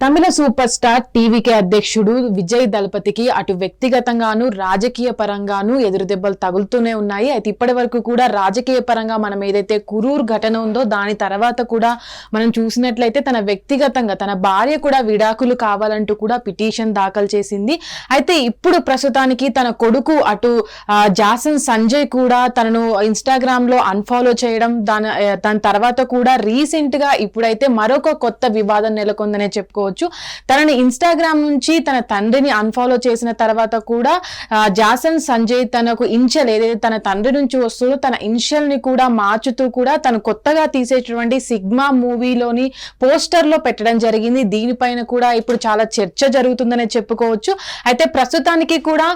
తమిళ super star TVK అధ్యక్షుడు విజయ్ దళపతికి అటు వ్యక్తిగతంగాను రాజకీయ పరంగాను ఎదురుదెబ్బలు తగులుతూనే ఉన్నాయి. అయితే ఇప్పటి వరకు కూడా రాజకీయ పరంగా మనం ఏదైతే కురూర్ ఘటన ఉందో దాని తర్వాత కూడా మనం చూసినట్లయితే తన వ్యక్తిగతంగా తన భార్య కూడా విడాకులు కావాలంటూ కూడా పిటిషన్ దాఖలు చేసింది. అయితే ఇప్పుడు ప్రస్తుతానికి తన కొడుకు అటు జాసన్ సంజయ్ కూడా తనను ఇన్స్టాగ్రామ్ లో అన్ఫాలో చేయడం దాని తర్వాత కూడా రీసెంట్ గా ఇప్పుడైతే మరొక కొత్త వివాదం నెలకొందనే చెప్పుకోవచ్చు. తనని ఇన్స్టాగ్రామ్ నుంచి తన తండ్రిని అన్ఫాలో చేసిన తర్వాత కూడా జాసన్ సంజయ్ తనకు ఇన్షియల్ ఏదైతే తన తండ్రి నుంచి వస్తుందో తన ఇన్షియల్ ని కూడా మార్చుతూ కూడా తను కొత్తగా తీసేటువంటి సిగ్మా మూవీలోని పోస్టర్ లో పెట్టడం జరిగింది. దీనిపైన కూడా ఇప్పుడు చాలా చర్చ జరుగుతుందనే చెప్పుకోవచ్చు. అయితే ప్రస్తుతానికి కూడా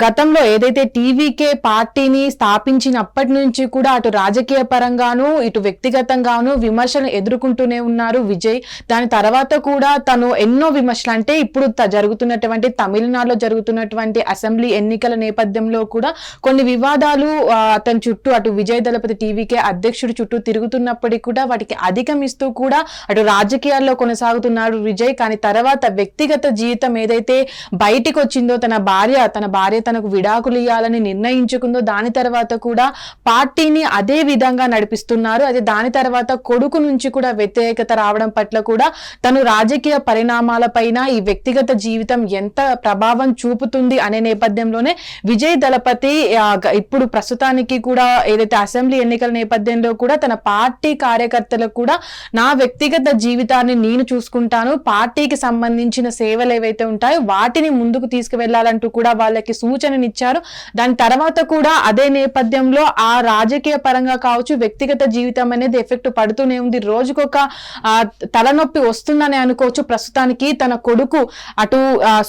గతంలో ఏదైతే టీవీకే పార్టీని స్థాపించినప్పటి నుంచి కూడా అటు రాజకీయ పరంగాను ఇటు వ్యక్తిగతంగాను విమర్శలు ఎదుర్కొంటూనే ఉన్నారు విజయ్. దాని తర్వాత కూడా తను ఎన్నో విమర్శలు అంటే ఇప్పుడు జరుగుతున్నటువంటి తమిళనాడులో జరుగుతున్నటువంటి అసెంబ్లీ ఎన్నికల నేపథ్యంలో కూడా కొన్ని వివాదాలు అతని చుట్టూ అటు విజయ్ దళపతి టీవీకే అధ్యక్షుడి చుట్టూ తిరుగుతున్నప్పటికీ కూడా వాటికి అధిగమిస్తూ కూడా అటు రాజకీయాల్లో కొనసాగుతున్నాడు విజయ్. కానీ తర్వాత వ్యక్తిగత జీవితం ఏదైతే బయటికి వచ్చిందో తన భార్య తనకు విడాకులు ఇవ్వాలని నిర్ణయించుకుందో దాని తర్వాత కూడా పార్టీని అదే విధంగా నడిపిస్తున్నారు. అదే దాని తర్వాత కొడుకు నుంచి కూడా వ్యతిరేకత రావడం పట్ల కూడా తను రాజకీయ పరిణామాలపైన ఈ వ్యక్తిగత జీవితం ఎంత ప్రభావం చూపుతుంది అనే నేపథ్యంలోనే విజయ్ దళపతి ఇప్పుడు ప్రస్తుతానికి కూడా ఏదైతే అసెంబ్లీ ఎన్నికల నేపథ్యంలో కూడా తన పార్టీ కార్యకర్తలకు కూడా నా వ్యక్తిగత జీవితాన్ని నేను చూసుకుంటాను, పార్టీకి సంబంధించిన సేవలు ఏవైతే ఉంటాయో వాటిని ముందుకు తీసుకువెళ్లాలంటూ కూడా వాళ్ళకి సూచననిచ్చారు. దాని తర్వాత కూడా అదే నేపథ్యంలో ఆ రాజకీయ పరంగా కావచ్చు వ్యక్తిగత జీవితం అనేది ఎఫెక్ట్ పడుతూనే ఉంది. రోజుకొక తలనొప్పి వస్తుందని అనుకోవచ్చు. ప్రస్తుతానికి తన కొడుకు అటు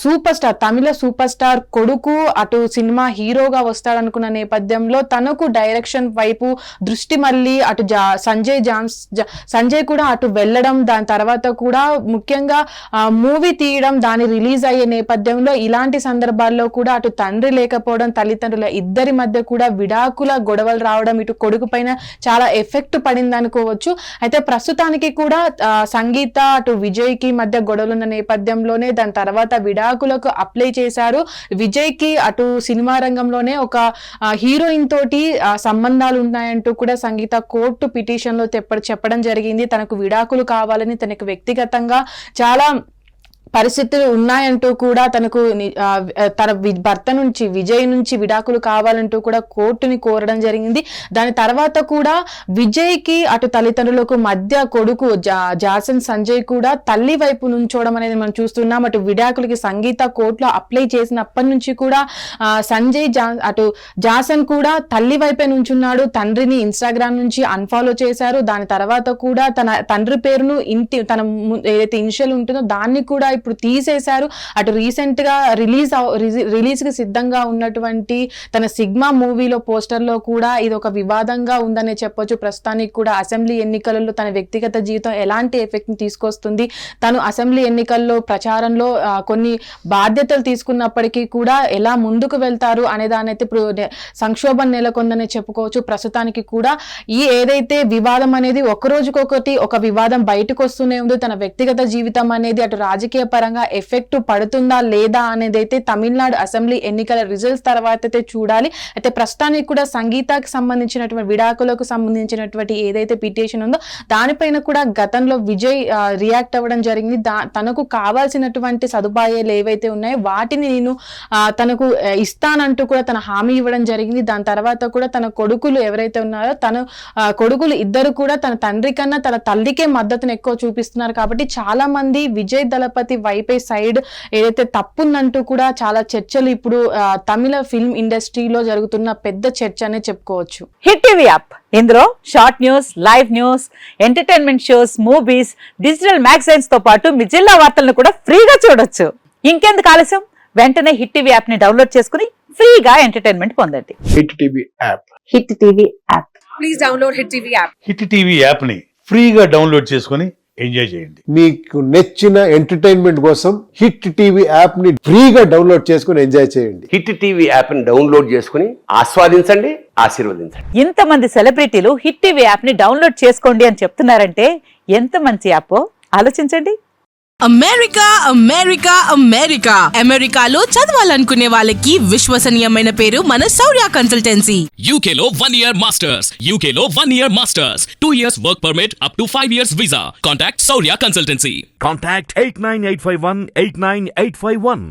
సూపర్ స్టార్ తమిళ సూపర్ స్టార్ కొడుకు అటు సినిమా హీరోగా వస్తాడనుకున్న నేపథ్యంలో తనకు డైరెక్షన్ వైపు దృష్టి మళ్ళీ అటు సంజయ్ కూడా అటు వెళ్ళడం దాని తర్వాత కూడా ముఖ్యంగా మూవీ తీయడం దాని రిలీజ్ అయ్యే నేపథ్యంలో ఇలాంటి సందర్భాల్లో కూడా అటు తండ్రి లేకపోవడం తల్లిదండ్రుల ఇద్దరి మధ్య కూడా విడాకుల గొడవలు రావడం ఇటు కొడుకు పైన చాలా ఎఫెక్ట్ పడింది అనుకోవచ్చు. అయితే ప్రస్తుతానికి కూడా సంగీత అటు విజయ్ కి మధ్య గొడవలున్న నేపథ్యంలోనే దాని తర్వాత విడాకులకు అప్లై చేశారు. విజయ్ కి అటు సినిమా రంగంలోనే ఒక హీరోయిన్ తోటి సంబంధాలు ఉన్నాయంటూ కూడా సంగీత కోర్టు పిటిషన్ లో చెప్పడం జరిగింది. తనకు విడాకులు కావాలని తనకు వ్యక్తిగతంగా చాలా పరిస్థితులు ఉన్నాయంటూ కూడా తనకు తన భర్త నుంచి విజయ్ నుంచి విడాకులు కావాలంటూ కూడా కోర్టుని కోరడం జరిగింది. దాని తర్వాత కూడా విజయ్ కి అటు తల్లిదండ్రులకు మధ్య కొడుకు జాసన్ సంజయ్ కూడా తల్లి వైపు నుంచోవడం అనేది మనం చూస్తున్నాం. అటు విడాకులకి సంగీత కోర్టులో అప్లై చేసినప్పటి నుంచి కూడా సంజయ్ అటు జాసన్ కూడా తల్లి వైపే నుంచున్నాడు. తండ్రిని ఇన్స్టాగ్రామ్ నుంచి అన్ఫాలో చేశారు. దాని తర్వాత కూడా తన తండ్రి పేరును తన ఏదైతే ఇనిషియల్ ఉంటుందో దాన్ని కూడా ఇప్పుడు తీసేశారు. అటు రీసెంట్ గా రిలీజ్ కి సిద్ధంగా ఉన్నటువంటి తన సిగ్మా మూవీలో పోస్టర్ లో కూడా ఇది ఒక వివాదంగా ఉందనే చెప్పొచ్చు. ప్రస్తుతానికి కూడా అసెంబ్లీ ఎన్నికలలో తన వ్యక్తిగత జీవితం ఎలాంటి ఎఫెక్ట్ ని తీసుకొస్తుంది, తను అసెంబ్లీ ఎన్నికల్లో ప్రచారంలో కొన్ని బాధ్యతలు తీసుకున్నప్పటికీ కూడా ఎలా ముందుకు వెళ్తారు అనే దాని అయితే ఇప్పుడు సంక్షోభం నెలకొందనే చెప్పుకోవచ్చు. ప్రస్తుతానికి కూడా ఈ ఏదైతే వివాదం అనేది ఒక రోజుకొకటి ఒక వివాదం బయటకు వస్తూనే ఉంది. తన వ్యక్తిగత జీవితం అనేది అటు రాజకీయ పరంగా ఎఫెక్ట్ పడుతుందా లేదా అనేది అయితే తమిళనాడు అసెంబ్లీ ఎన్నికల రిజల్ట్స్ తర్వాత అయితే చూడాలి. అయితే ప్రస్తుతానికి కూడా సంగీతకి సంబంధించినటువంటి విడాకులకు సంబంధించినటువంటి ఏదైతే పిటిషన్ ఉందో దానిపైన కూడా గతంలో విజయ్ రియాక్ట్ అవ్వడం జరిగింది. తనకు కావాల్సినటువంటి సదుపాయాలు ఏవైతే ఉన్నాయో వాటిని నేను తనకు ఇస్తానంటూ కూడా తన హామీ ఇవ్వడం జరిగింది. దాని తర్వాత కూడా తన కొడుకులు ఎవరైతే ఉన్నారో కొడుకులు ఇద్దరు కూడా తన తండ్రి కన్నా తన తల్లికే మద్దతును ఎక్కువ చూపిస్తున్నారు. కాబట్టి చాలా మంది విజయ్ దళపతి వైపే సైడ్ ఏదైతే తప్పుందంటూ కూడా చాలా చర్చలు ఇప్పుడు తమిళ ఫిల్మ్ ఇండస్ట్రీలో జరుగుతున్న పెద్ద చర్చ అనే చెప్పుకోవచ్చు. హిట్ టీవీ యాప్ ఇందులో short news, live news, entertainment shows, movies, digital magazines తో పాటు మీ జిల్లా వార్తలను కూడా ఫ్రీగా చూడొచ్చు. ఇంకెందుకు ఆలస్యం, వెంటనే హిట్ టీవీ యాప్ ని డౌన్లోడ్ చేసుకుని ఫ్రీగా ఎంటర్టైన్మెంట్ పొందండి. Hit TV app. Hit TV app. Please download hit TV app. Hit TV app ని ఫ్రీగా డౌన్లోడ్ చేసుకుని ఎంజాయ్ చేయండి. మీకు నచ్చిన ఎంటర్టైన్మెంట్ కోసం హిట్ టీవీ యాప్ ని ఫ్రీగా డౌన్లోడ్ చేసుకుని ఎంజాయ్ చేయండి. హిట్ టీవీ యాప్ ని డౌన్లోడ్ చేసుకుని ఆస్వాదించండి, ఆశీర్వదించండి. ఇంతమంది సెలబ్రిటీలు హిట్ టీవీ యాప్ ని డౌన్లోడ్ చేసుకోండి అని చెప్తున్నారంటే ఎంత మంచి యాప్ ఆలోచించండి. అమెరికా అమెరికా అమెరికా అమెరికాలో చదవాలనుకునే వాళ్ళకి విశ్వసనీయమైన పేరు మన శౌర్య consultancy. UK Law 1 Year Masters. UK Law 1 Year Masters. 2 years work permit up to 5 years visa. Contact Saurya Consultancy. Contact 89851 89851.